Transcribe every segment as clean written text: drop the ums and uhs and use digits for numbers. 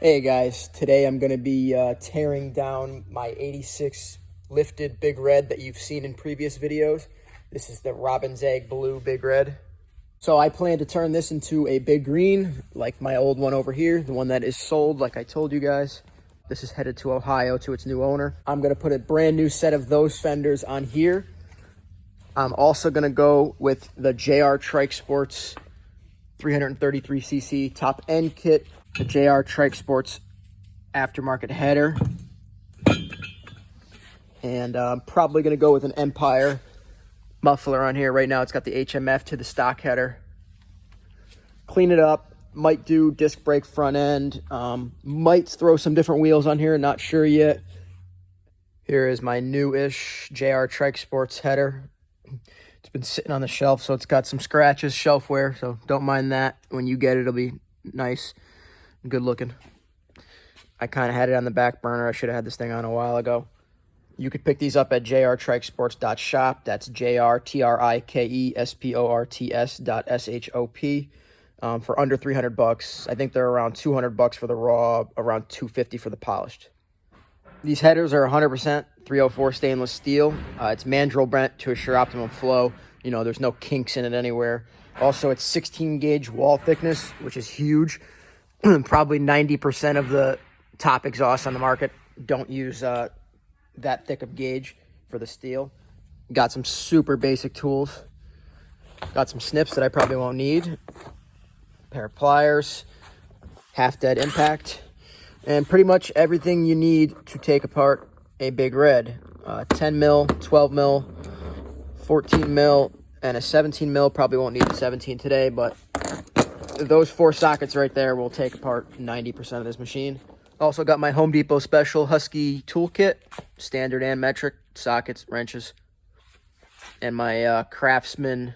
Hey guys, today I'm going to be tearing down my 86 lifted Big Red that you've seen in previous videos. This is the Robin's Egg Blue Big Red. So I plan to turn this into a Big Green, like my old one over here, the one that is sold like I told you guys. This is headed to Ohio to its new owner. I'm going to put a brand new set of those fenders on here. I'm also going to go with the JR Trike Sports 333cc top end kit, the JR Trike Sports aftermarket header, and I'm probably going to go with an Empire muffler on here. Right now it's got the HMF to the stock header. Clean it up, might do disc brake front end, might throw some different wheels on here, not sure yet. Here is my new-ish JR Trike Sports header. It's been sitting on the shelf, so it's got some scratches, shelf wear, so don't mind that. When you get it, it'll be nice and good looking. I kind of had it on the back burner. I should have had this thing on a while ago. You could pick these up at jrtrikesports.shop. That's jrtrikesports.shop for under $300. I think they're around $200 for the raw, around $250 for the polished. These headers are 100% 304 stainless steel. It's mandrel bent to assure optimum flow. You know, there's no kinks in it anywhere. Also, it's 16 gauge wall thickness, which is huge. Probably 90% of the top exhausts on the market don't use that thick of gauge for the steel. Got some super basic tools. Got some snips that I probably won't need. A pair of pliers, half dead impact, and pretty much everything you need to take apart a Big Red. 10 mil, 12 mil, 14 mil, and a 17 mil. Probably won't need the 17 today, but those four sockets right there will take apart 90% of this machine. Also got my Home Depot special Husky toolkit, standard and metric, sockets, wrenches, and my Craftsman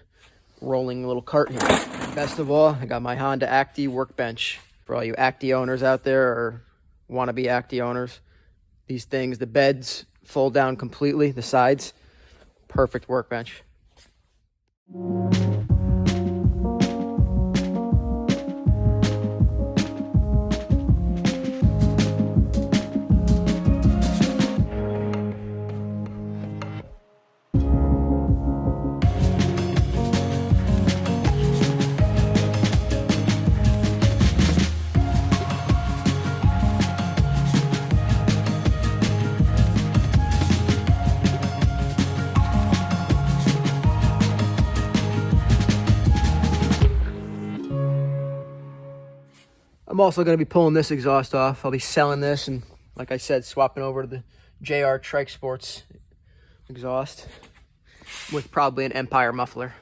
rolling little cart here. Best of all, I got my Honda ATC workbench. For all you ATC owners out there, or wannabe ATC owners, these things, the beds fold down completely, the sides, perfect workbench. I'm also going to be pulling this exhaust off. I'll be selling this and, like I said, swapping over to the JR Trike Sports exhaust with probably an Empire muffler.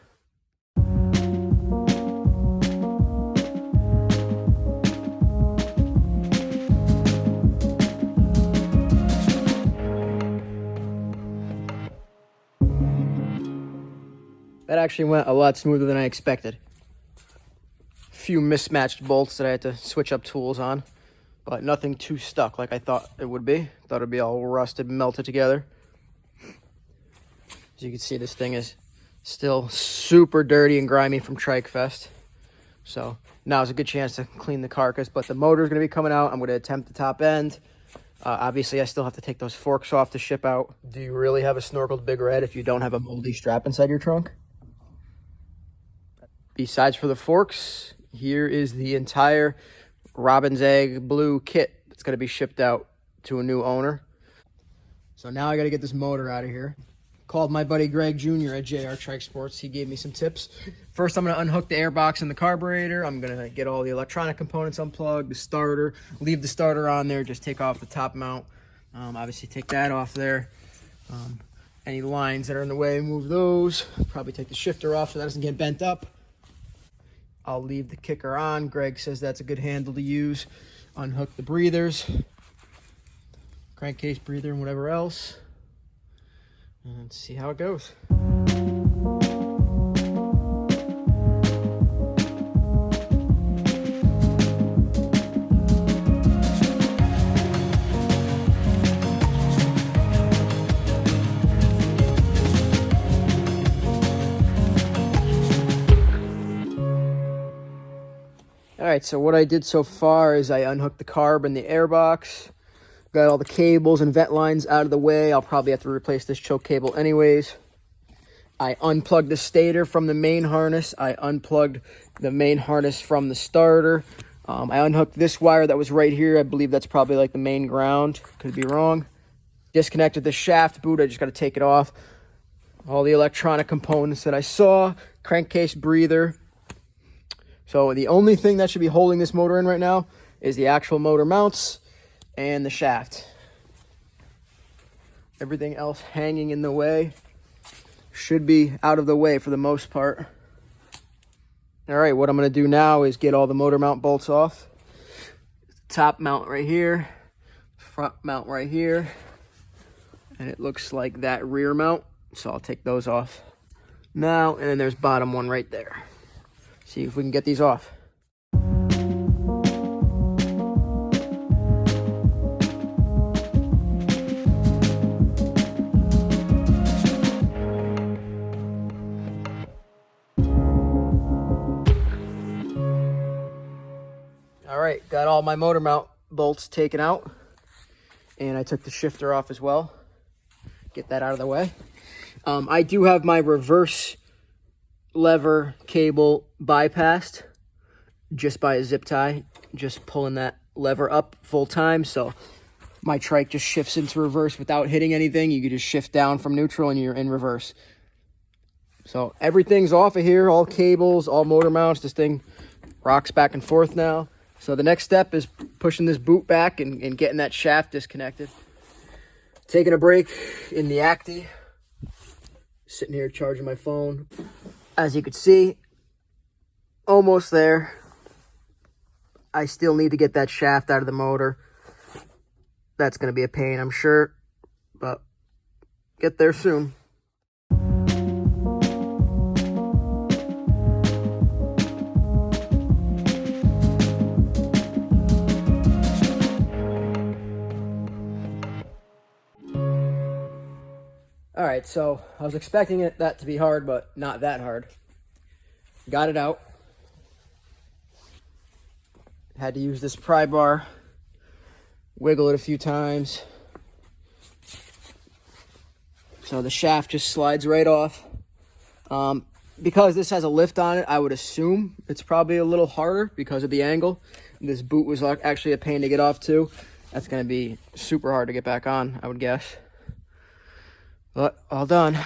That actually went a lot smoother than I expected. Few mismatched bolts that I had to switch up tools on, but nothing too stuck like I thought it would be. Thought it'd be all rusted and melted together. As you can see, this thing is still super dirty and grimy from Trike Fest. So now is a good chance to clean the carcass, but the motor is going to be coming out. I'm going to attempt the top end. Obviously, I still have to take those forks off to ship out. Do you really have a snorkeled Big Red if you don't have a moldy strap inside your trunk? Besides for the forks, here is the entire Robin's Egg Blue kit that's going to be shipped out to a new owner. So now I got to get this motor out of here. Called my buddy Greg Jr. at JR Trike Sports. He gave me some tips. First, I'm going to unhook the airbox and the carburetor. I'm going to get all the electronic components unplugged, the starter, leave the starter on there, just take off the top mount. Obviously, take that off there. Any lines that are in the way, move those. Probably take the shifter off so that doesn't get bent up. I'll leave the kicker on. Greg says that's a good handle to use. Unhook the breathers, crankcase breather, and whatever else. And see how it goes. right, so what I did so far is I unhooked the carb and the airbox. Got all the cables and vent lines out of the way. I'll probably have to replace this choke cable anyways. I unplugged the stator from the main harness. I unplugged the main harness from the starter. I unhooked this wire that was right here. I believe that's probably like the main ground. Could be wrong. Disconnected the shaft boot. I just got to take it off. All the electronic components that I saw. Crankcase breather. So the only thing that should be holding this motor in right now is the actual motor mounts and the shaft. Everything else hanging in the way should be out of the way for the most part. All right, what I'm going to do now is get all the motor mount bolts off. Top mount right here, front mount right here, and it looks like that rear mount, so I'll take those off now. And then there's bottom one right there. See if we can get these off. All right, got all my motor mount bolts taken out, and I took the shifter off as well. Get that out of the way. I do have my reverse lever cable bypassed just by a zip tie, just pulling that lever up full time, so my trike just shifts into reverse without hitting anything. You can just shift down from neutral and you're in reverse. So everything's off of here, all cables, all motor mounts. This thing rocks back and forth now. So the next step is pushing this boot back and getting that shaft disconnected. Taking a break in the Acti. Sitting here charging my phone. As you can see, almost there. I still need to get that shaft out of the motor. That's going to be a pain, I'm sure, but get there soon. All right, so I was expecting that to be hard, but not that hard. Got it out. Had to use this pry bar, wiggle it a few times. So the shaft just slides right off. Because this has a lift on it, I would assume it's probably a little harder because of the angle. This boot was actually a pain to get off too. That's going to be super hard to get back on, I would guess. But all done.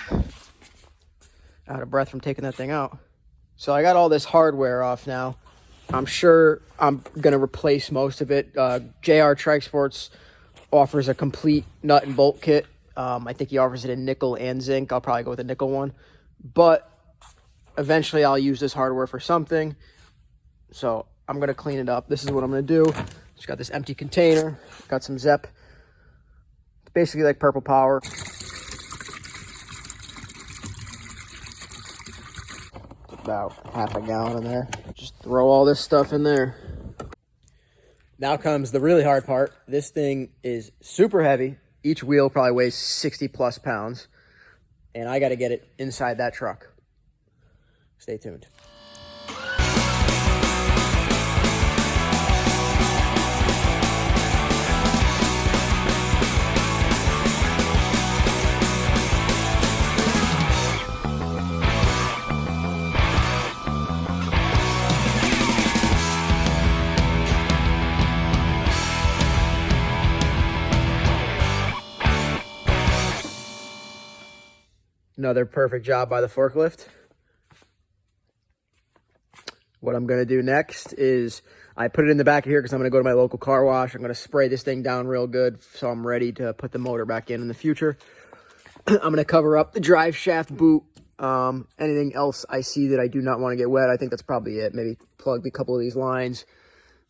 Out of breath from taking that thing out. So I got all this hardware off now. I'm sure I'm going to replace most of it. JR Trike Sports offers a complete nut and bolt kit. I think he offers it in nickel and zinc. I'll probably go with the nickel one. But eventually I'll use this hardware for something. So I'm going to clean it up. This is what I'm going to do. Just got this empty container. Got some Zep. It's basically like Purple Power. About half a gallon in there. Just throw all this stuff in there. Now comes the really hard part. This thing is super heavy. Each wheel probably weighs 60 plus pounds. And I got to get it inside that truck. Stay tuned. Another perfect job by the forklift. What I'm going to do next is I put it in the back of here because I'm going to go to my local car wash. I'm going to spray this thing down real good so I'm ready to put the motor back in the future. I'm going to cover up the drive shaft boot. Anything else I see that I do not want to get wet, I think that's probably it. Maybe plug a couple of these lines.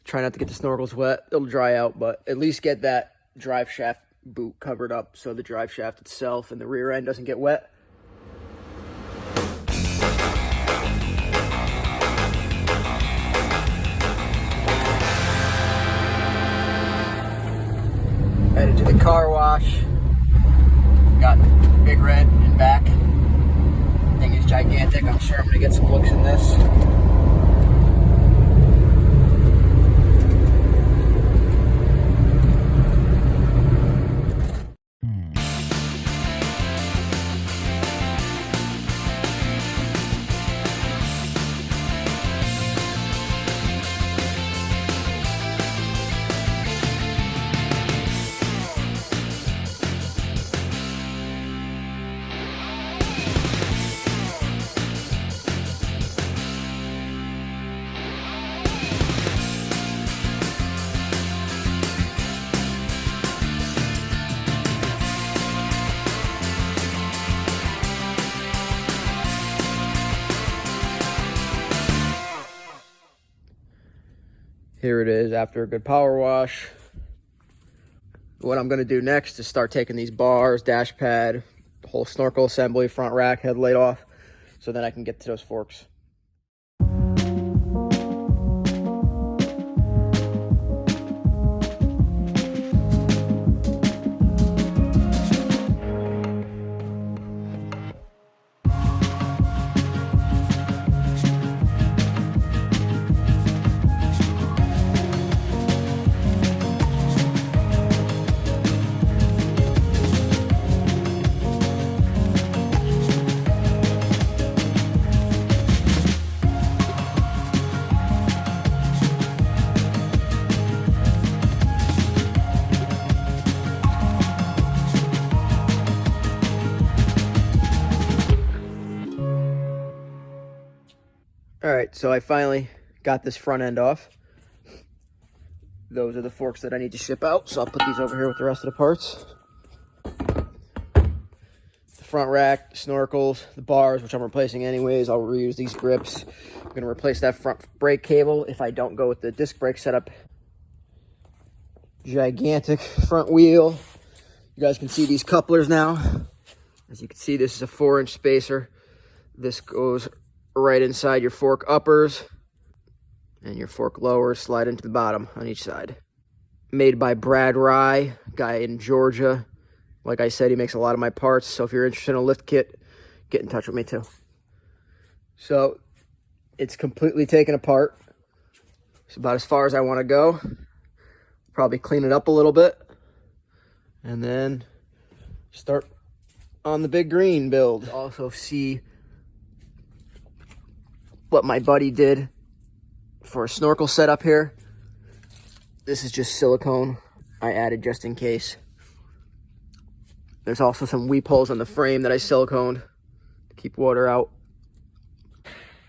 Try not to get the snorkels wet. It'll dry out, but at least get that drive shaft boot covered up so the drive shaft itself and the rear end doesn't get wet. Headed to the car wash. Got Big Red in back. Thing is gigantic. I'm sure I'm gonna get some looks in this. Here it is after a good power wash. What I'm gonna do next is start taking these bars, dash pad, the whole snorkel assembly, front rack, headlight off, so then I can get to those forks. All right, so I finally got this front end off. Those are the forks that I need to ship out, so I'll put these over here with the rest of the parts. The front rack, snorkels, the bars, which I'm replacing anyways. I'll reuse these grips. I'm gonna replace that front brake cable if I don't go with the disc brake setup. Gigantic front wheel. You guys can see these couplers now. As you can see, this is a 4-inch spacer. This goes right inside your fork uppers, and your fork lowers slide into the bottom on each side. Made by Brad Rye, guy in Georgia. Like I said, he makes a lot of my parts, so if you're interested in a lift kit, get in touch with me too. So it's completely taken apart. It's about as far as I want to go. Probably clean it up a little bit, and then start on the big green build. Also see what my buddy did for a snorkel setup here. This is just silicone I added just in case. There's also some weep holes on the frame that I siliconed to keep water out.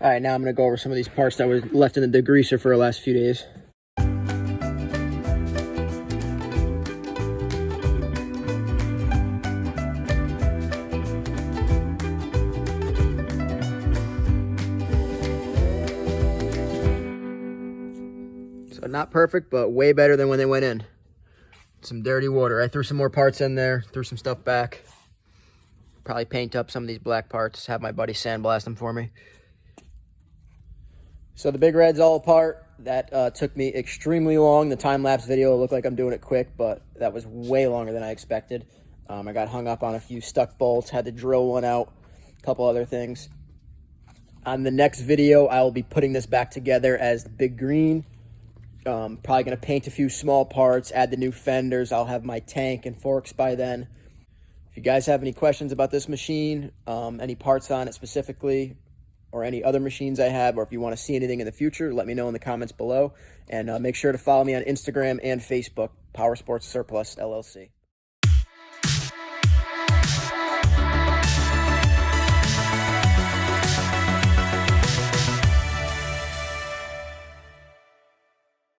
All right, now I'm gonna go over some of these parts that were left in the degreaser for the last few days. So not perfect, but way better than when they went in. Some dirty water. I threw some more parts in there, threw some stuff back. Probably paint up some of these black parts, have my buddy sandblast them for me. So the big red's all apart. That took me extremely long. The time-lapse video looked like I'm doing it quick, but that was way longer than I expected. I got hung up on a few stuck bolts, had to drill one out, a couple other things. On the next video, I will be putting this back together as the big green. Probably going to paint a few small parts, add the new fenders. I'll have my tank and forks by then. If you guys have any questions about this machine, any parts on it specifically, or any other machines I have, or if you want to see anything in the future, let me know in the comments below. And make sure to follow me on Instagram and Facebook, Power Sports Surplus LLC.